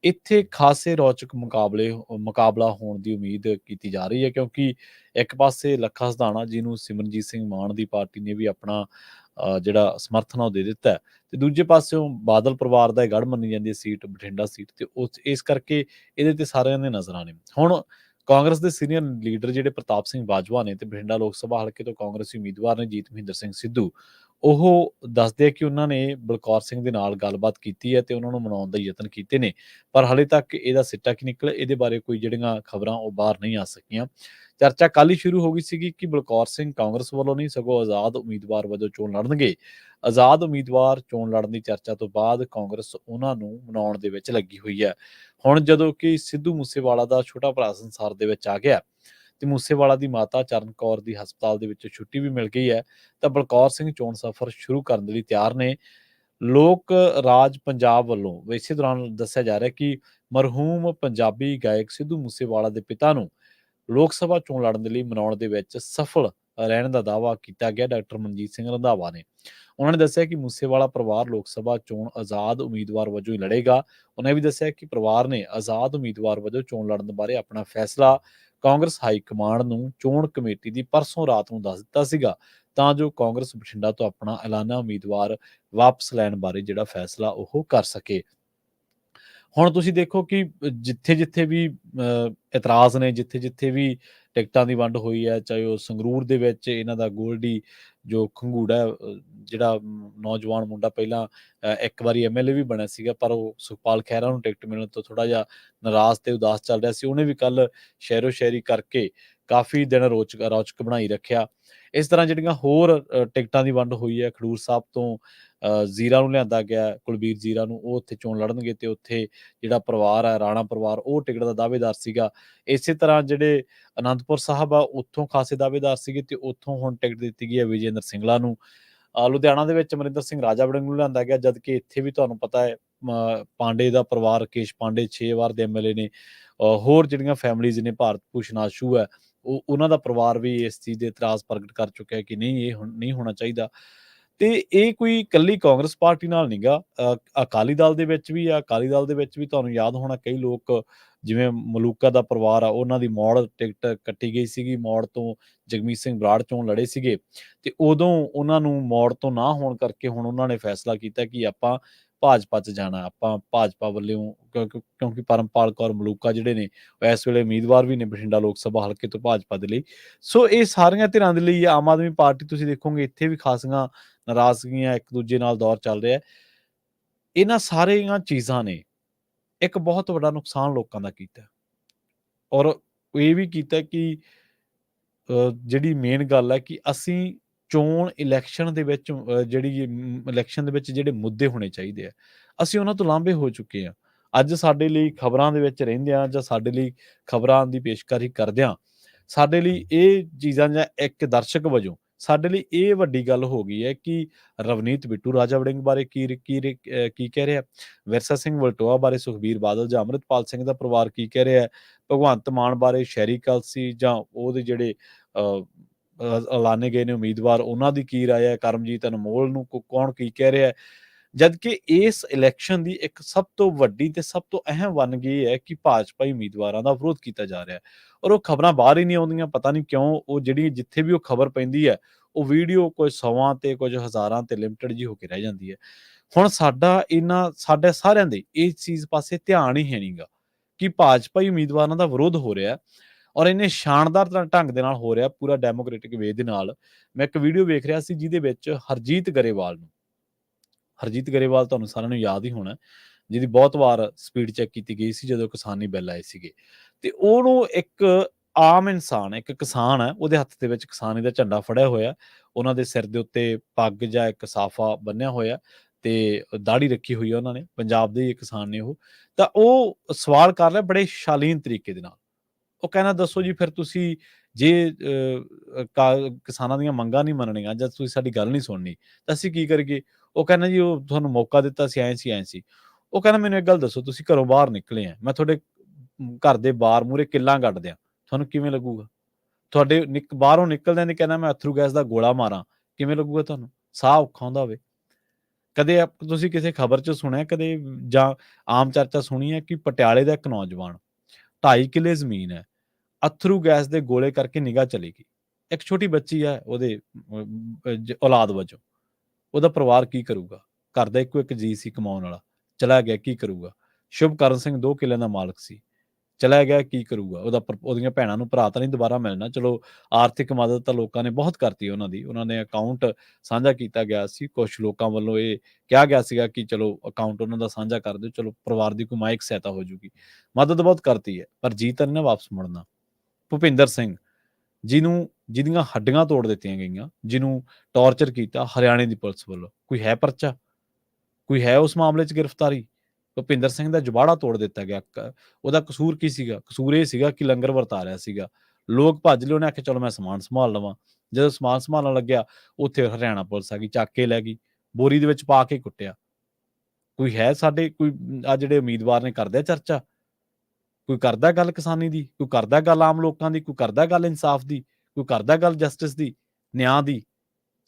ਇੱਥੇ ਖਾਸੇ ਰੌਚਕ ਮੁਕਾਬਲਾ ਹੋਣ ਦੀ ਉਮੀਦ ਕੀਤੀ ਜਾ ਰਹੀ ਹੈ, ਕਿਉਂਕਿ ਇੱਕ ਪਾਸੇ ਲੱਖਾ ਸਿਧਾਣਾ ਜਿਹਨੂੰ ਸਿਮਰਨਜੀਤ ਸਿੰਘ ਮਾਨ ਦੀ ਪਾਰਟੀ ਨੇ ਵੀ ਆਪਣਾ ਜਿਹੜਾ ਸਮਰਥਨ ਆ ਉਹ ਦੇ ਦਿੱਤਾ ਹੈ, ਤੇ ਦੂਜੇ ਪਾਸਿਓਂ ਬਾਦਲ ਪਰਿਵਾਰ ਦਾ ਇਹ ਗੜ੍ਹ ਮੰਨੀ ਜਾਂਦੀ ਹੈ ਸੀਟ, ਬਠਿੰਡਾ ਸੀਟ, ਤੇ ਇਸ ਕਰਕੇ ਇਹਦੇ ਤੇ ਸਾਰਿਆਂ ਦੇ ਨਜ਼ਰਾਂ ਨੇ। ਹੁਣ ਕਾਂਗਰਸ ਦੇ ਸੀਨੀਅਰ ਲੀਡਰ ਜਿਹੜੇ ਪ੍ਰਤਾਪ ਸਿੰਘ ਬਾਜਵਾ ਨੇ ਤੇ ਬਠਿੰਡਾ ਲੋਕ ਸਭਾ ਹਲਕੇ ਤੋਂ ਕਾਂਗਰਸੀ ਉਮੀਦਵਾਰ ਨੇ ਜੀਤ ਮਹਿੰਦਰ ਸਿੰਘ ਸਿੱਧੂ, ਉਹ ਦੱਸਦੇ ਆ ਕਿ ਉਹਨਾਂ ਨੇ ਬਲਕੌਰ ਸਿੰਘ ਦੇ ਨਾਲ ਗੱਲਬਾਤ ਕੀਤੀ ਹੈ ਤੇ ਉਹਨਾਂ ਨੂੰ ਮਨਾਉਣ ਦਾ ਯਤਨ ਕੀਤੇ ਨੇ, ਪਰ ਹਾਲੇ ਤੱਕ ਇਹਦਾ ਸਿੱਟਾ ਕੀ ਨਿਕਲੇ ਇਹਦੇ ਬਾਰੇ ਕੋਈ ਜਿਹੜੀਆਂ ਖਬਰਾਂ ਉਹ ਬਾਹਰ ਨਹੀਂ ਆ ਸਕੀਆਂ। ਚਰਚਾ ਕੱਲ੍ਹ ਹੀ ਸ਼ੁਰੂ ਹੋ ਗਈ ਸੀਗੀ ਕਿ ਬਲਕੌਰ ਸਿੰਘ ਕਾਂਗਰਸ ਵੱਲੋਂ ਨਹੀਂ ਸਗੋਂ ਆਜ਼ਾਦ ਉਮੀਦਵਾਰ ਵਜੋਂ ਚੋਣ ਲੜਨਗੇ। ਆਜ਼ਾਦ ਉਮੀਦਵਾਰ ਚੋਣ ਲੜਨ ਦੀ ਚਰਚਾ ਤੋਂ ਬਾਅਦ ਕਾਂਗਰਸ ਉਹਨਾਂ ਨੂੰ ਮਨਾਉਣ ਦੇ ਵਿੱਚ ਲੱਗੀ ਹੋਈ ਹੈ। ਹੁਣ ਜਦੋਂ ਕਿ ਸਿੱਧੂ ਮੂਸੇਵਾਲਾ ਦਾ ਛੋਟਾ ਭਰਾ ਸੰਸਾਰ ਦੇ ਵਿੱਚ ਆ ਗਿਆ ਤੇ ਮੂਸੇਵਾਲਾ ਦੀ ਮਾਤਾ ਚਰਨ ਕੌਰ ਦੀ ਹਸਪਤਾਲ ਦੇ ਵਿੱਚੋਂ ਛੁੱਟੀ ਵੀ ਮਿਲ ਗਈ ਹੈ, ਤਾਂ ਬਲਕੌਰ ਸਿੰਘ ਚੋਣ ਸਫ਼ਰ ਸ਼ੁਰੂ ਕਰਨ ਦੇ ਲਈ ਤਿਆਰ ਨੇ। ਲੋਕ ਰਾਜ ਪੰਜਾਬ ਵੱਲੋਂ ਇਸੇ ਦੌਰਾਨ ਦੱਸਿਆ ਜਾ ਰਿਹਾ ਕਿ ਮਰਹੂਮ ਪੰਜਾਬੀ ਗਾਇਕ ਸਿੱਧੂ ਮੂਸੇਵਾਲਾ ਦੇ ਪਿਤਾ ਨੂੰ ਲੋਕ ਸਭਾ ਚੋਣ ਲੜਨ ਦੇ ਲਈ ਮਨਾਉਣ ਦੇ ਵਿੱਚ ਸਫਲ ਰਹਿਣ ਦਾ ਦਾਅਵਾ ਕੀਤਾ ਗਿਆ ਡਾਕਟਰ ਮਨਜੀਤ ਸਿੰਘ ਰੰਧਾਵਾ ਨੇ। ਉਹਨਾਂ ਨੇ ਦੱਸਿਆ ਕਿ ਮੂਸੇਵਾਲਾ ਪਰਿਵਾਰ ਲੋਕ ਸਭਾ ਚੋਣ ਆਜ਼ਾਦ ਉਮੀਦਵਾਰ ਵਜੋਂ ਹੀ ਲੜੇਗਾ। ਉਹਨਾਂ ਇਹ ਵੀ ਦੱਸਿਆ ਕਿ ਪਰਿਵਾਰ ਨੇ ਆਜ਼ਾਦ ਉਮੀਦਵਾਰ ਵਜੋਂ ਚੋਣ ਲੜਨ ਬਾਰੇ ਆਪਣਾ ਫੈਸਲਾ ਕਾਂਗਰਸ ਹਾਈ ਕਮਾਂਡ ਨੂੰ ਚੋਣ ਕਮੇਟੀ ਦੀ ਪਰਸੋਂ ਰਾਤ ਨੂੰ ਦੱਸ ਦਿੱਤਾ ਸੀਗਾ, ਤਾਂ ਜੋ ਕਾਂਗਰਸ ਬਠਿੰਡਾ ਤੋਂ ਆਪਣਾ ਐਲਾਨਾ ਉਮੀਦਵਾਰ ਵਾਪਸ ਲੈਣ ਬਾਰੇ ਜਿਹੜਾ ਫੈਸਲਾ ਉਹ ਕਰ ਸਕੇ। ਹੁਣ ਤੁਸੀਂ ਦੇਖੋ ਕਿ ਜਿੱਥੇ-ਜਿੱਥੇ ਵੀ ਇਤਰਾਜ਼ ਨੇ, ਜਿੱਥੇ-ਜਿੱਥੇ ਵੀ ਟਿਕਟਾਂ ਦੀ ਵੰਡ ਹੋਈ ਹੈ, ਚਾਹੇ ਉਹ ਸੰਗਰੂਰ ਦੇ ਵਿੱਚ ਇਹਨਾਂ ਦਾ ਗੋਲਡੀ ਜੋ ਖੰਗੂੜਾ ਜਿਹੜਾ ਨੌਜਵਾਨ ਮੁੰਡਾ ਪਹਿਲਾਂ ਇੱਕ ਵਾਰੀ ਐਮਐਲਏ ਵੀ ਬਣਿਆ ਸੀਗਾ, ਪਰ ਉਹ ਸੁਖਪਾਲ ਖਹਿਰਾ ਨੂੰ ਟਿਕਟ ਮਿਲਣ ਤੋਂ ਥੋੜ੍ਹਾ ਜਿਹਾ ਨਾਰਾਜ਼ ਤੇ ਉਦਾਸ ਚੱਲ ਰਿਹਾ ਸੀ। ਉਹਨੇ ਵੀ ਕੱਲ੍ਹ ਸ਼ਹਿਰੋ-ਸ਼ਾਇਰੀ ਕਰਕੇ ਕਾਫੀ ਦਿਨ ਰੌਚਕ ਬਣਾਈ ਰੱਖਿਆ। ਇਸ ਤਰ੍ਹਾਂ ਜਿਹੜੀਆਂ ਹੋਰ ਟਿਕਟਾਂ ਦੀ ਵੰਡ ਹੋਈ ਹੈ, ਖਡੂਰ ਸਾਹਿਬ ਤੋਂ ਜ਼ੀਰਾ ਨੂੰ ਲਿਆਂਦਾ ਗਿਆ, ਕੁਲਬੀਰ ਜ਼ੀਰਾ ਨੂੰ, ਉਹ ਉੱਥੇ ਚੋਣ ਲੜਨਗੇ ਤੇ ਉੱਥੇ ਜਿਹੜਾ ਪਰਿਵਾਰ ਹੈ ਰਾਣਾ ਪਰਿਵਾਰ ਉਹ ਟਿਕਟ ਦਾ ਦਾਅਵੇਦਾਰ ਸੀਗਾ। ਇਸੇ ਤਰ੍ਹਾਂ ਜਿਹੜੇ ਅਨੰਦਪੁਰ ਸਾਹਿਬ ਆ ਉੱਥੋਂ ਖਾਸੇ ਦਾਅਵੇਦਾਰ ਸੀਗੇ ਤੇ ਉੱਥੋਂ ਹੁਣ ਟਿਕਟ ਦਿੱਤੀ ਗਈ ਹੈ ਵਿਜੇਂਦਰ ਸਿੰਗਲਾ ਨੂੰ। ਲੁਧਿਆਣਾ ਦੇ ਵਿੱਚ ਅਮਰਿੰਦਰ ਸਿੰਘ ਰਾਜਾ ਵੜਿੰਗ ਨੂੰ ਲਿਆਂਦਾ ਗਿਆ, ਜਦ ਕਿ ਇੱਥੇ ਵੀ ਤੁਹਾਨੂੰ ਪਤਾ ਹੈ ਪਾਂਡੇ ਦਾ ਪਰਿਵਾਰ, ਰਾਕੇਸ਼ ਪਾਂਡੇ 6 ਵਾਰ ਦੇ ਐਮਐਲਏ ਨੇ। ਹੋਰ ਜਿਹੜੀਆਂ ਫੈਮਲੀਜ਼ ਨੇ, ਭਾਰਤ ਭੂਸ਼ਣ ਆਸ਼ੂ ਹੈ, ਉਹਨਾਂ ਦਾ ਪਰਿਵਾਰ ਵੀ ਇਸ ਚੀਜ਼ ਦੇ ਇਤਰਾਜ਼ ਪ੍ਰਗਟ ਕਰ ਚੁੱਕਿਆ ਕਿ ਨਹੀਂ, ਇਹ ਨਹੀਂ ਹੋਣਾ ਚਾਹੀਦਾ। ਤੇ ਇਹ ਕੋਈ ਇਕੱਲੀ ਕਾਂਗਰਸ ਪਾਰਟੀ ਨਾਲ ਨਹੀਂ ਗਾ, ਅਕਾਲੀ ਦਲ ਦੇ ਵਿੱਚ ਵੀ ਆ। ਅਕਾਲੀ ਦਲ ਦੇ ਵਿੱਚ ਵੀ ਤੁਹਾਨੂੰ ਯਾਦ ਹੋਣਾ ਕਈ ਲੋਕ, ਜਿਵੇਂ ਮਲੂਕਾ ਦਾ ਪਰਿਵਾਰ ਆ, ਉਹਨਾਂ ਦੀ ਮੌੜ ਟਿਕਟ ਕੱਟੀ ਗਈ ਸੀਗੀ। ਮੌੜ ਤੋਂ ਜਗਮੀਤ ਸਿੰਘ ਬਰਾੜ ਚੋਣ ਲੜੇ ਸੀਗੇ ਤੇ ਉਦੋਂ ਉਹਨਾਂ ਨੂੰ ਮੌੜ ਤੋਂ ਨਾ ਹੋਣ ਕਰਕੇ ਹੁਣ ਉਹਨਾਂ ਨੇ ਫੈਸਲਾ ਕੀਤਾ ਕਿ ਆਪਾਂ ਭਾਜਪਾ 'ਚ ਜਾਣਾ, ਆਪਾਂ ਭਾਜਪਾ ਵੱਲੋਂ, ਕਿਉਂਕਿ ਪਰਮਪਾਲ ਕੌਰ ਮਲੂਕਾ ਜਿਹੜੇ ਨੇ ਉਹ ਇਸ ਵੇਲੇ ਉਮੀਦਵਾਰ ਵੀ ਨੇ ਬਠਿੰਡਾ ਲੋਕ ਸਭਾ ਹਲਕੇ ਤੋਂ ਭਾਜਪਾ ਦੇ ਲਈ। ਸੋ ਇਹ ਸਾਰੀਆਂ ਧਿਰਾਂ ਦੇ ਲਈ ਆਮ ਆਦਮੀ ਪਾਰਟੀ ਤੁਸੀਂ ਦੇਖੋਗੇ ਇੱਥੇ ਵੀ ਖਾਸੀਆਂ ਨਾਰਾਜ਼ਗੀਆਂ, ਇੱਕ ਦੂਜੇ ਨਾਲ ਦੌਰ ਚੱਲ ਰਿਹਾ। ਇਹਨਾਂ ਸਾਰੀਆਂ ਚੀਜ਼ਾਂ ਨੇ ਇੱਕ ਬਹੁਤ ਵੱਡਾ ਨੁਕਸਾਨ ਲੋਕਾਂ ਦਾ ਕੀਤਾ ਔਰ ਇਹ ਵੀ ਕੀਤਾ ਕਿ ਜਿਹੜੀ ਮੇਨ ਗੱਲ ਹੈ ਕਿ ਅਸੀਂ ਚੋਣ ਇਲੈਕਸ਼ਨ ਦੇ ਵਿੱਚ ਜਿਹੜੀ ਇਲੈਕਸ਼ਨ ਦੇ ਵਿੱਚ ਜਿਹੜੇ ਮੁੱਦੇ ਹੋਣੇ ਚਾਹੀਦੇ ਆ, ਅਸੀਂ ਉਹਨਾਂ ਤੋਂ ਲਾਂਭੇ ਹੋ ਚੁੱਕੇ ਹਾਂ। ਅੱਜ ਸਾਡੇ ਲਈ ਖਬਰਾਂ ਦੇ ਵਿੱਚ ਰਹਿੰਦਿਆਂ ਜਾਂ ਸਾਡੇ ਲਈ ਖਬਰਾਂ ਦੀ ਪੇਸ਼ਕਾਰੀ ਕਰਦਿਆਂ ਸਾਡੇ ਲਈ ਇਹ ਚੀਜ਼ਾਂ, ਜਾਂ ਇੱਕ ਦਰਸ਼ਕ ਵਜੋਂ ਸਾਡੇ ਲਈ ਇਹ ਵੱਡੀ ਗੱਲ ਹੋ ਗਈ ਹੈ ਕਿ ਰਵਨੀਤ ਬਿੱਟੂ ਰਾਜਾ ਵੜਿੰਗ ਬਾਰੇ ਕੀ ਕਹਿ ਰਿਹਾ, ਵਿਰਸਾ ਸਿੰਘ ਵਲਟੋਆ ਬਾਰੇ ਸੁਖਬੀਰ ਬਾਦਲ ਜਾਂ ਅੰਮ੍ਰਿਤਪਾਲ ਸਿੰਘ ਦਾ ਪਰਿਵਾਰ ਕੀ ਕਹਿ ਰਿਹਾ, ਭਗਵੰਤ ਮਾਨ ਬਾਰੇ ਸ਼ਹਿਰੀ ਕਲਸੀ ਜਾਂ ਉਹਦੇ ਜਿਹੜੇ ਐਲਾਨੇ ਗਏ ਨੇ ਉਮੀਦਵਾਰ ਉਹਨਾਂ ਦੀ ਕੀ ਰਾਏ ਹੈ, ਕਰਮਜੀਤ ਅਨਮੋਲ ਨੂੰ ਕੌਣ ਕੀ ਕਹਿ ਰਿਹਾ। ਜਦ ਕਿ ਇਸ ਇਲੈਕਸ਼ਨ ਦੀ ਇੱਕ ਸਭ ਤੋਂ ਵੱਡੀ ਤੇ ਸਭ ਤੋਂ ਅਹਿਮ ਵੰਨਗੀ ਇਹ ਹੈ ਕਿ ਭਾਜਪਾਈ ਉਮੀਦਵਾਰਾਂ ਦਾ ਵਿਰੋਧ ਕੀਤਾ ਜਾ ਰਿਹਾ ਹੈ ਔਰ ਉਹ ਖਬਰਾਂ ਬਾਹਰ ਹੀ ਨਹੀਂ ਆਉਂਦੀਆਂ। ਪਤਾ ਨਹੀਂ ਕਿਉਂ, ਉਹ ਜਿਹੜੀ ਜਿੱਥੇ ਵੀ ਉਹ ਖਬਰ ਪੈਂਦੀ ਹੈ ਉਹ ਵੀਡੀਓ ਕੁਝ ਸੌਆਂ ਤੇ ਕੁਝ ਹਜ਼ਾਰਾਂ ਤੇ ਲਿਮਟਿਡ ਜੀ ਹੋ ਕੇ ਰਹਿ ਜਾਂਦੀ ਹੈ। ਹੁਣ ਸਾਡੇ ਸਾਰਿਆਂ ਦੇ ਇਸ ਚੀਜ਼ ਪਾਸੇ ਧਿਆਨ ਹੀ ਹੈ ਨਹੀਂਗਾ ਕਿ ਭਾਜਪਾਈ ਉਮੀਦਵਾਰਾਂ ਦਾ ਵਿਰੋਧ ਹੋ ਰਿਹਾ ਔਰ ਇੰਨੇ ਸ਼ਾਨਦਾਰ ਢੰਗ ਦੇ ਨਾਲ ਹੋ ਰਿਹਾ, ਪੂਰਾ ਡੈਮੋਕ੍ਰੈਟਿਕ ਵੇ ਦੇ ਨਾਲ। ਮੈਂ ਇੱਕ ਵੀਡੀਓ ਵੇਖ ਰਿਹਾ ਸੀ ਜਿਹਦੇ ਵਿੱਚ ਹਰਜੀਤ ਗਰੇਵਾਲ ਤੁਹਾਨੂੰ ਸਾਰਿਆਂ ਨੂੰ ਯਾਦ ਹੀ ਹੋਣਾ, ਜਿਹਦੀ ਬਹੁਤ ਵਾਰ ਸਪੀਡ ਚੈੱਕ ਕੀਤੀ ਗਈ ਸੀ ਜਦੋਂ ਕਿਸਾਨੀ ਬਿੱਲ ਆਏ ਸੀਗੇ, ਤੇ ਉਹਨੂੰ ਇੱਕ ਆਮ ਇਨਸਾਨ, ਇੱਕ ਕਿਸਾਨ ਹੈ, ਉਹਦੇ ਹੱਥ ਦੇ ਵਿੱਚ ਕਿਸਾਨੀ ਦਾ ਝੰਡਾ ਫੜਿਆ ਹੋਇਆ, ਉਹਨਾਂ ਦੇ ਸਿਰ ਦੇ ਉੱਤੇ ਪੱਗ ਜਾਂ ਇੱਕ ਸਾਫਾ ਬੰਨਿਆ ਹੋਇਆ ਤੇ ਦਾੜੀ ਰੱਖੀ ਹੋਈ ਹੈ ਉਹਨਾਂ ਨੇ, ਪੰਜਾਬ ਦੇ ਹੀ ਕਿਸਾਨ ਨੇ ਉਹ। ਤਾਂ ਉਹ ਸਵਾਲ ਕਰ ਰਿਹਾ ਬੜੇ ਸ਼ਾਲੀਨ ਤਰੀਕੇ ਦੇ ਨਾਲ। ਉਹ ਕਹਿੰਦਾ, ਦੱਸੋ ਜੀ ਫਿਰ ਤੁਸੀਂ ਜੇ ਕਿਸਾਨਾਂ ਦੀਆਂ ਮੰਗਾਂ ਨਹੀਂ ਮੰਨਣੀਆਂ ਜਾਂ ਤੁਸੀਂ ਸਾਡੀ ਗੱਲ ਨਹੀਂ ਸੁਣਨੀ ਤਾਂ ਅਸੀਂ ਕੀ ਕਰੀਏ। ਉਹ ਕਹਿੰਦਾ ਜੀ ਉਹ ਤੁਹਾਨੂੰ ਮੌਕਾ ਦਿੱਤਾ ਸੀ, ਐਂ ਸੀ। ਉਹ ਕਹਿੰਦਾ ਮੈਨੂੰ ਇੱਕ ਗੱਲ ਦੱਸੋ, ਤੁਸੀਂ ਘਰੋਂ ਬਾਹਰ ਨਿਕਲੇ ਆ, ਮੈਂ ਤੁਹਾਡੇ ਘਰ ਦੇ ਬਾਹਰ ਮੂਹਰੇ ਕਿੱਲਾਂ ਗੱਡ ਦਿਆਂ, ਤੁਹਾਨੂੰ ਕਿਵੇਂ ਲੱਗੂਗਾ? ਤੁਹਾਡੇ ਬਾਹਰੋਂ ਨਿਕਲਦਿਆਂ ਨੇ ਕਹਿੰਦਾ ਮੈਂ ਅਥਰੂ ਗੈਸ ਦਾ ਗੋਲਾ ਮਾਰਾਂ, ਕਿਵੇਂ ਲੱਗੂਗਾ ਤੁਹਾਨੂੰ? ਸਾਹ ਔਖਾ ਆਉਂਦਾ ਹੋਵੇ। ਕਦੇ ਤੁਸੀਂ ਕਿਸੇ ਖਬਰ 'ਚ ਸੁਣਿਆ ਕਦੇ ਜਾਂ ਆਮ ਚਰਚਾ ਸੁਣੀ ਹੈ ਕਿ ਪਟਿਆਲੇ ਦਾ ਇੱਕ ਨੌਜਵਾਨ 2.5 ਕਿੱਲੇ ਜ਼ਮੀਨ ਹੈ, ਅਥਰੂ ਗੈਸ ਦੇ ਗੋਲੇ ਕਰਕੇ ਨਿਗਾਹ ਚਲੀ ਗਈ। ਇੱਕ ਛੋਟੀ ਬੱਚੀ ਹੈ ਉਹਦੇ ਔਲਾਦ ਵਜੋਂ। ਉਹਦਾ ਪਰਿਵਾਰ ਕੀ ਕਰੂਗਾ? ਘਰ ਦਾ ਇੱਕੋ ਇੱਕ ਜੀਅ ਸੀ ਕਮਾਉਣ ਵਾਲਾ, ਚਲਾ ਗਿਆ, ਕੀ ਕਰੂਗਾ? ਸ਼ੁਭਕਰਨ ਸਿੰਘ 2 ਕਿੱਲਿਆਂ ਦਾ ਮਾਲਕ ਸੀ, ਚਲਾ ਗਿਆ, ਕੀ ਕਰੂਗਾ? ਉਹਦੀਆਂ ਭੈਣਾਂ ਨੂੰ ਭਰਾ ਤਾਂ ਨਹੀਂ ਦੁਬਾਰਾ ਮਿਲਣਾ। ਚਲੋ ਆਰਥਿਕ ਮਦਦ ਤਾਂ ਲੋਕਾਂ ਨੇ ਬਹੁਤ ਕਰਤੀ ਉਹਨਾਂ ਦੀ, ਉਹਨਾਂ ਨੇ ਅਕਾਊਂਟ ਸਾਂਝਾ ਕੀਤਾ ਗਿਆ ਸੀ। ਕੁਛ ਲੋਕਾਂ ਵੱਲੋਂ ਇਹ ਕਿਹਾ ਗਿਆ ਸੀਗਾ ਕਿ ਚਲੋ ਅਕਾਊਂਟ ਉਹਨਾਂ ਦਾ ਸਾਂਝਾ ਕਰ ਦਿਓ, ਚਲੋ ਪਰਿਵਾਰ ਦੀ ਕੋਈ ਮਾਇਕ ਸਹਾਇਤਾ ਹੋ ਜੂਗੀ। ਮਦਦ ਬਹੁਤ ਕਰਤੀ ਹੈ, ਪਰ ਜੀ ਤਾਂ ਨਹੀਂ ਨਾ ਵਾਪਸ ਮੁੜਨਾ। ਭੁਪਿੰਦਰ ਸਿੰਘ, ਜਿਹਦੀਆਂ ਹੱਡੀਆਂ ਤੋੜ ਦਿੱਤੀਆਂ ਗਈਆਂ, ਜਿਹਨੂੰ ਟਾਰਚਰ ਕੀਤਾ ਹਰਿਆਣੇ ਦੀ ਪੁਲਿਸ ਵੱਲੋਂ, ਕੋਈ ਹੈ ਪਰਚਾ? ਕੋਈ ਹੈ ਉਸ ਮਾਮਲੇ 'ਚ ਗ੍ਰਿਫਤਾਰੀ? ਭੁਪਿੰਦਰ ਸਿੰਘ ਦਾ ਜਬਾੜਾ ਤੋੜ ਦਿੱਤਾ ਗਿਆ। ਉਹਦਾ ਕਸੂਰ ਕੀ ਸੀਗਾ? ਕਸੂਰ ਇਹ ਸੀਗਾ ਕਿ ਲੰਗਰ ਵਰਤਾ ਰਿਹਾ ਸੀਗਾ। ਲੋਕ ਭੱਜ ਲਏ, ਉਹਨੇ ਆਖਿਆ ਚਲੋ ਮੈਂ ਸਮਾਨ ਸੰਭਾਲ ਲਵਾਂ। ਜਦੋਂ ਸਮਾਨ ਸੰਭਾਲਣ ਲੱਗਿਆ, ਉੱਥੇ ਹਰਿਆਣਾ ਪੁਲਿਸ ਆ ਗਈ, ਚੱਕ ਕੇ ਲੈ ਗਈ, ਬੋਰੀ ਦੇ ਵਿੱਚ ਪਾ ਕੇ ਕੁੱਟਿਆ। ਕੋਈ ਹੈ ਸਾਡੇ ਕੋਈ ਜਿਹੜੇ ਉਮੀਦਵਾਰ ਨੇ ਕਰਦੇ ਆ ਚਰਚਾ? ਕੋਈ ਕਰਦਾ ਗੱਲ ਕਿਸਾਨੀ ਦੀ? ਕੋਈ ਕਰਦਾ ਗੱਲ ਆਮ ਲੋਕਾਂ ਦੀ? ਕੋਈ ਕਰਦਾ ਗੱਲ ਇਨਸਾਫ ਦੀ? ਕੋਈ ਕਰਦਾ ਗੱਲ ਜਸਟਿਸ ਦੀ, ਨਿਆਂ ਦੀ,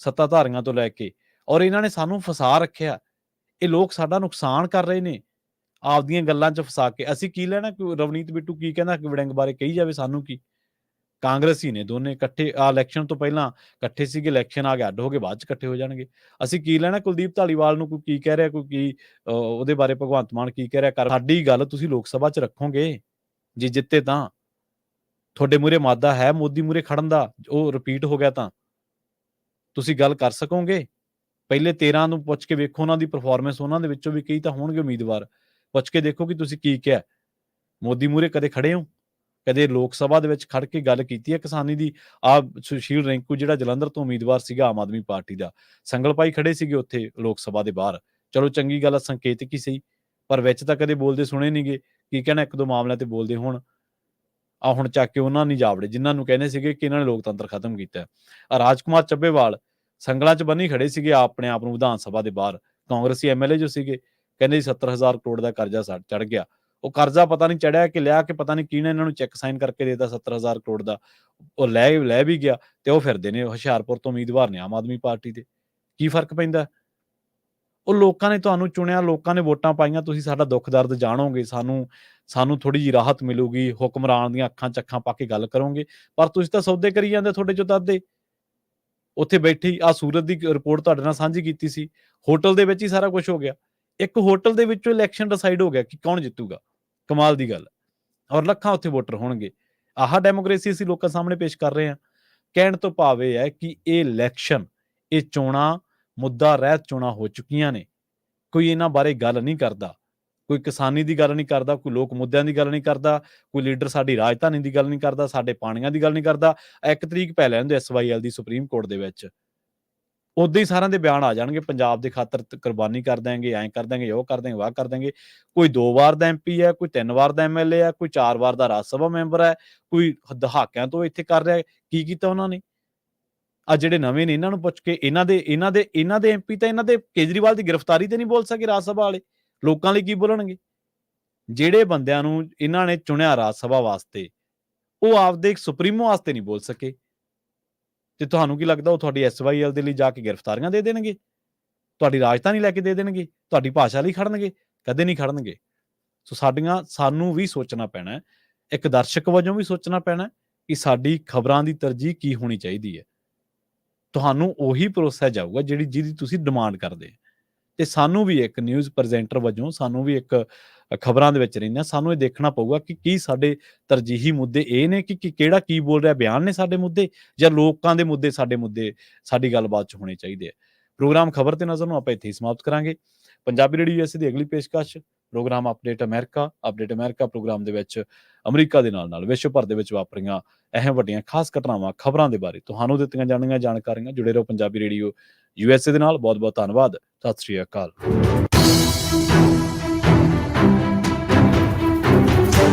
ਸੱਤਾਧਾਰੀਆਂ ਤੋਂ ਲੈ ਕੇ? ਔਰ ਇਹਨਾਂ ਨੇ ਸਾਨੂੰ ਫਸਾ ਰੱਖਿਆ। ਇਹ ਲੋਕ ਸਾਡਾ ਨੁਕਸਾਨ ਕਰ ਰਹੇ ਨੇ ਆਪਦੀਆਂ ਗੱਲਾਂ 'ਚ ਫਸਾ ਕੇ। ਅਸੀਂ ਕੀ ਲੈਣਾ? ਕੋਈ ਰਵਨੀਤ ਬਿੱਟੂ ਕੀ ਕਹਿੰਦਾ ਵੜਿੰਗ ਬਾਰੇ ਕਹੀ ਜਾਵੇ, ਸਾਨੂੰ ਕੀ? ਕਾਂਗਰਸੀ ਨੇ ਦੋਨੇ ਇਕੱਠੇ, ਇਲੈਕਸ਼ਨ ਤੋਂ ਪਹਿਲਾਂ ਇਕੱਠੇ ਸੀਗੇ, ਇਲੈਕਸ਼ਨ ਆ ਕੇ ਅੱਡ ਹੋ ਕੇ ਬਾਅਦ 'ਚ ਇਕੱਠੇ ਹੋ ਜਾਣਗੇ। ਅਸੀਂ ਕੀ ਲੈਣਾ ਕੁਲਦੀਪ ਧਾਲੀਵਾਲ ਨੂੰ ਕੋਈ ਕੀ ਕਹਿ ਰਿਹਾ, ਕੋਈ ਕੀ ਉਹਦੇ ਬਾਰੇ ਭਗਵੰਤ ਮਾਨ ਕੀ ਕਹਿ ਰਿਹਾ? ਸਾਡੀ ਗੱਲ ਤੁਸੀਂ ਲੋਕ ਸਭਾ 'ਚ ਰੱਖੋਗੇ, ਜੇ ਜਿੱਤੇ ਤਾਂ। ਤੁਹਾਡੇ ਮੂਹਰੇ ਮਾਦਾ ਹੈ ਮੋਦੀ ਮੂਹਰੇ ਖੜਨ ਦਾ, ਉਹ ਰਿਪੀਟ ਹੋ ਗਿਆ ਤਾਂ ਤੁਸੀਂ ਗੱਲ ਕਰ ਸਕੋਗੇ? ਪਹਿਲੇ 13 ਨੂੰ ਪੁੱਛ ਕੇ ਵੇਖੋ ਉਹਨਾਂ ਦੀ ਪਰਫਾਰਮੈਂਸ, ਉਹਨਾਂ ਦੇ ਵਿੱਚੋਂ ਵੀ ਕਈ ਤਾਂ ਹੋਣਗੇ ਉਮੀਦਵਾਰ, ਪੁੱਛ ਕੇ ਦੇਖੋ ਕਿ ਤੁਸੀਂ ਕੀ ਕਿਹਾ। ਮੋਦੀ ਮੂਹਰੇ ਕਦੇ ਖੜੇ ਹੋ? ਕਦੇ ਲੋਕ ਸਭਾ ਦੇ ਵਿੱਚ ਖੜ ਕੇ ਗੱਲ ਕੀਤੀ ਹੈ ਕਿਸਾਨੀ ਦੀ? ਸੁਸ਼ੀਲ ਰਿੰਕੂ ਜਿਹੜਾ ਜਲੰਧਰ ਤੋਂ ਉਮੀਦਵਾਰ ਸੀਗਾ ਆਮ ਆਦਮੀ ਪਾਰਟੀ ਦਾ, ਸੰਗਲ ਪਾਈ ਖੜੇ ਸੀਗੇ ਉੱਥੇ ਲੋਕ ਸਭਾ ਦੇ ਬਾਹਰ। ਚਲੋ ਚੰਗੀ ਗੱਲ ਆ, ਸੰਕੇਤਕ ਹੀ ਸਹੀ, ਪਰ ਵਿੱਚ ਤਾਂ ਕਦੇ ਬੋਲਦੇ ਸੁਣੇ ਨਹੀਂਗੇ। ਕੀ ਕਹਿਣਾ ਇੱਕ ਦੋ ਮਾਮਲਿਆਂ ਤੇ ਬੋਲਦੇ ਹੋਣ। ਹੁਣ ਚੱਕ ਕੇ ਉਹਨਾਂ ਨਹੀਂ ਜਾਵੜੇ ਜਿਨ੍ਹਾਂ ਨੂੰ ਕਹਿੰਦੇ ਸੀਗੇ ਕਿ ਇਹਨਾਂ ਨੇ ਲੋਕਤੰਤਰ ਖਤਮ ਕੀਤਾ। ਰਾਜਕੁਮਾਰ ਚੱਬੇਵਾਲ ਸੰਗਲਾਂ 'ਚ ਬੰਨੀ ਖੜੇ ਸੀਗੇ ਆਪਣੇ ਆਪ ਨੂੰ ਵਿਧਾਨ ਸਭਾ ਦੇ ਬਾਹਰ। ਕਾਂਗਰਸੀ ਐਮਐਲਏ ਜੋ ਸੀਗੇ, ਕਹਿੰਦੇ 70,000 ਕਰੋੜ ਦਾ ਕਰਜ਼ਾ ਚੜ ਗਿਆ। ਉਹ ਕਰਜ਼ਾ ਪਤਾ ਨਹੀਂ ਚੜਿਆ ਕਿ ਲਿਆ, ਕਿ ਪਤਾ ਨਹੀਂ ਕਿਹਨੇ ਇਹਨਾਂ ਨੂੰ ਚੈੱਕ ਸਾਈਨ ਕਰਕੇ ਦੇਤਾ 70,000 ਕਰੋੜ ਦਾ। ਉਹ ਲੈ ਵੀ ਗਿਆ ਤੇ ਉਹ ਫਿਰਦੇ ਨੇ ਹੁਸ਼ਿਆਰਪੁਰ ਤੋਂ ਉਮੀਦਵਾਰ ਨੇ ਆਮ ਆਦਮੀ ਪਾਰਟੀ ਦੇ। ਕੀ ਫਰਕ ਪੈਂਦਾ? ਉਹ ਲੋਕਾਂ ਨੇ ਤੁਹਾਨੂੰ ਚੁਣਿਆ, ਲੋਕਾਂ ਨੇ ਵੋਟਾਂ ਪਾਈਆਂ, ਤੁਸੀਂ ਸਾਡਾ ਦੁੱਖ ਦਰਦ ਜਾਣੋਗੇ, ਸਾਨੂੰ ਥੋੜੀ ਜਿਹੀ ਰਾਹਤ ਮਿਲੂਗੀ, ਹੁਕਮਰਾਨ ਦੀਆਂ ਅੱਖਾਂ 'ਚ ਅੱਖਾਂ ਪਾ ਕੇ ਗੱਲ ਕਰੋਗੇ। ਪਰ ਤੁਸੀਂ ਤਾਂ ਸੌਦੇ ਕਰੀ ਜਾਂਦੇ, ਤੁਹਾਡੇ 'ਚੋਂ ਦਾਦੇ ਉੱਥੇ ਬੈਠੀ। ਸੂਰਤ ਦੀ ਰਿਪੋਰਟ ਤੁਹਾਡੇ ਨਾਲ ਸਾਂਝੀ ਕੀਤੀ ਸੀ, ਹੋਟਲ ਦੇ ਵਿੱਚ ਹੀ ਸਾਰਾ ਕੁਝ ਹੋ ਗਿਆ। ਇੱਕ ਹੋਟਲ ਦੇ ਵਿੱਚੋਂ ਇਲੈਕਸ਼ਨ ਡਿਸਾਈਡ ਹੋ ਗਿਆ ਕਿ ਕੌਣ ਜਿੱਤੂਗਾ। ਕਮਾਲ ਦੀ ਗੱਲ। ਔਰ ਲੱਖਾਂ ਉੱਥੇ ਵੋਟਰ ਹੋਣਗੇ। ਆਹ ਡੈਮੋਕ੍ਰੇਸੀ ਅਸੀਂ ਲੋਕਾਂ ਸਾਹਮਣੇ ਪੇਸ਼ ਕਰ ਰਹੇ ਹਾਂ। ਕਹਿਣ ਤੋਂ ਭਾਵ ਇਹ ਹੈ ਕਿ ਇਹ ਇਲੈਕਸ਼ਨ, ਇਹ ਚੋਣਾਂ ਮੁੱਦਾ ਰਹਿਤ ਚੋਣਾਂ ਹੋ ਚੁੱਕੀਆਂ ਨੇ। ਕੋਈ ਇਹਨਾਂ ਬਾਰੇ ਗੱਲ ਨਹੀਂ ਕਰਦਾ, ਕੋਈ ਕਿਸਾਨੀ ਦੀ ਗੱਲ ਨਹੀਂ ਕਰਦਾ, ਕੋਈ ਲੋਕ ਮੁੱਦਿਆਂ ਦੀ ਗੱਲ ਨਹੀਂ ਕਰਦਾ, ਕੋਈ ਲੀਡਰ ਸਾਡੀ ਰਾਜਧਾਨੀ ਦੀ ਗੱਲ ਨਹੀਂ ਕਰਦਾ, ਸਾਡੇ ਪਾਣੀਆਂ ਦੀ ਗੱਲ ਨਹੀਂ ਕਰਦਾ। 1 ਤਰੀਕ ਪੈ ਲੈਣ SYL ਦੀ ਸੁਪਰੀਮ ਕੋਰਟ ਦੇ ਵਿੱਚ, ਉਦਾਂ ਹੀ ਸਾਰਿਆਂ ਦੇ ਬਿਆਨ ਆ ਜਾਣਗੇ, ਪੰਜਾਬ ਦੇ ਖਾਤਰ ਕੁਰਬਾਨੀ ਕਰ ਦਿਆਂਗੇ, ਐਂ ਕਰ ਦਿਆਂਗੇ, ਉਹ ਕਰ ਦਿਆਂਗੇ, ਵਾਹ ਕਰ ਦਿਆਂਗੇ। ਕੋਈ 2 ਵਾਰ ਦਾ MP ਹੈ, ਕੋਈ 3 ਵਾਰ ਦਾ MLA ਹੈ, ਕੋਈ 4 ਵਾਰ ਦਾ ਰਾਜ ਸਭਾ ਮੈਂਬਰ ਹੈ, ਕੋਈ ਦਹਾਕਿਆਂ ਤੋਂ ਇੱਥੇ ਕਰ ਰਿਹਾ। ਕੀ ਕੀਤਾ ਉਹਨਾਂ ਨੇ? ਜਿਹੜੇ ਨਵੇਂ ਨੇ ਇਹਨਾਂ ਨੂੰ ਪੁੱਛ ਕੇ, ਇਹਨਾਂ ਦੇ MP ਤਾਂ ਇਹਨਾਂ ਦੇ ਕੇਜਰੀਵਾਲ ਦੀ ਗ੍ਰਿਫਤਾਰੀ ਤੇ ਨਹੀਂ ਬੋਲ ਸਕੇ ਰਾਜ ਸਭਾ ਵਾਲੇ। ਲੋਕਾਂ ਲਈ ਕੀ ਬੋਲਣਗੇ? ਜਿਹੜੇ ਬੰਦਿਆਂ ਨੂੰ ਇਹਨਾਂ ਨੇ ਚੁਣਿਆ ਰਾਜ ਸਭਾ ਵਾਸਤੇ, ਉਹ ਆਪਦੇ ਸੁਪਰੀਮੋ ਵਾਸਤੇ ਨਹੀਂ ਬੋਲ ਸਕੇ। ਤੇ ਤੁਹਾਨੂੰ ਕੀ ਲੱਗਦਾ ਉਹ ਤੁਹਾਡੀ SYL ਦੇ ਲਈ ਜਾ ਕੇ ਗ੍ਰਿਫਤਾਰੀਆਂ ਦੇ ਦੇਣਗੇ? ਤੁਹਾਡੀ ਰਾਜਧਾਨੀ ਲੈ ਕੇ ਦੇ ਦੇਣਗੇ? ਤੁਹਾਡੀ ਭਾਸ਼ਾ ਲਈ ਖੜਨਗੇ? ਕਦੇ ਨਹੀਂ ਖੜਨਗੇ। ਸੋ ਸਾਨੂੰ ਵੀ ਸੋਚਣਾ ਪੈਣਾ, ਇੱਕ ਦਰਸ਼ਕ ਵਜੋਂ ਵੀ ਸੋਚਣਾ ਪੈਣਾ ਕਿ ਸਾਡੀ ਖਬਰਾਂ ਦੀ ਤਰਜੀਹ ਕੀ ਹੋਣੀ ਚਾਹੀਦੀ ਹੈ। ਤੁਹਾਨੂੰ ਉਹੀ ਪਰੋਸਿਆ ਜਾਊਗਾ ਜਿਹਦੀ ਤੁਸੀਂ ਡਿਮਾਂਡ ਕਰਦੇ। ਤੇ ਸਾਨੂੰ ਵੀ ਇੱਕ ਨਿਊਜ਼ ਪ੍ਰੈਜ਼ੈਂਟਰ ਵਜੋਂ, ਸਾਨੂੰ ਵੀ ਇੱਕ ਖਬਰਾਂ ਦੇ ਵਿੱਚ ਰਹਿੰਦੇ ਹਾਂ, ਸਾਨੂੰ ਇਹ ਦੇਖਣਾ ਪਊਗਾ ਕਿ ਕੀ ਸਾਡੇ ਤਰਜੀਹੀ ਮੁੱਦੇ ਇਹ ਨੇ ਕਿ ਕਿਹੜਾ ਕੀ ਬੋਲ ਰਿਹਾ, ਬਿਆਨ ਨੇ ਸਾਡੇ ਮੁੱਦੇ, ਜਾਂ ਲੋਕਾਂ ਦੇ ਮੁੱਦੇ ਸਾਡੇ ਮੁੱਦੇ ਸਾਡੀ ਗੱਲਬਾਤ 'ਚ ਹੋਣੇ ਚਾਹੀਦੇ ਆ। ਪ੍ਰੋਗਰਾਮ ਖਬਰ ਤੇ ਨਜ਼ਰ ਨੂੰ ਆਪਾਂ ਇੱਥੇ ਹੀ ਸਮਾਪਤ ਕਰਾਂਗੇ। ਪੰਜਾਬੀ ਰੇਡੀਓ USA ਦੀ ਅਗਲੀ ਪੇਸ਼ਕਸ਼ ਪ੍ਰੋਗਰਾਮ ਅਪਡੇਟ ਅਮਰੀਕਾ ਪ੍ਰੋਗਰਾਮ ਦੇ ਵਿੱਚ ਅਮਰੀਕਾ ਦੇ ਨਾਲ ਵਿਸ਼ਵ ਭਰ ਦੇ ਵਿੱਚ ਵਾਪਰੀਆਂ ਅਹਿਮ ਵੱਡੀਆਂ ਖਾਸ ਘਟਨਾਵਾਂ, ਖਬਰਾਂ ਦੇ ਬਾਰੇ ਤੁਹਾਨੂੰ ਦਿੱਤੀਆਂ ਜਾਣਗੀਆਂ ਜਾਣਕਾਰੀਆਂ। ਜੁੜੇ ਰਹੋ ਪੰਜਾਬੀ ਰੇਡੀਓ USA ਦੇ ਨਾਲ। ਬਹੁਤ ਬਹੁਤ ਧੰਨਵਾਦ। ਸਤਿ ਸ੍ਰੀ ਅਕਾਲ।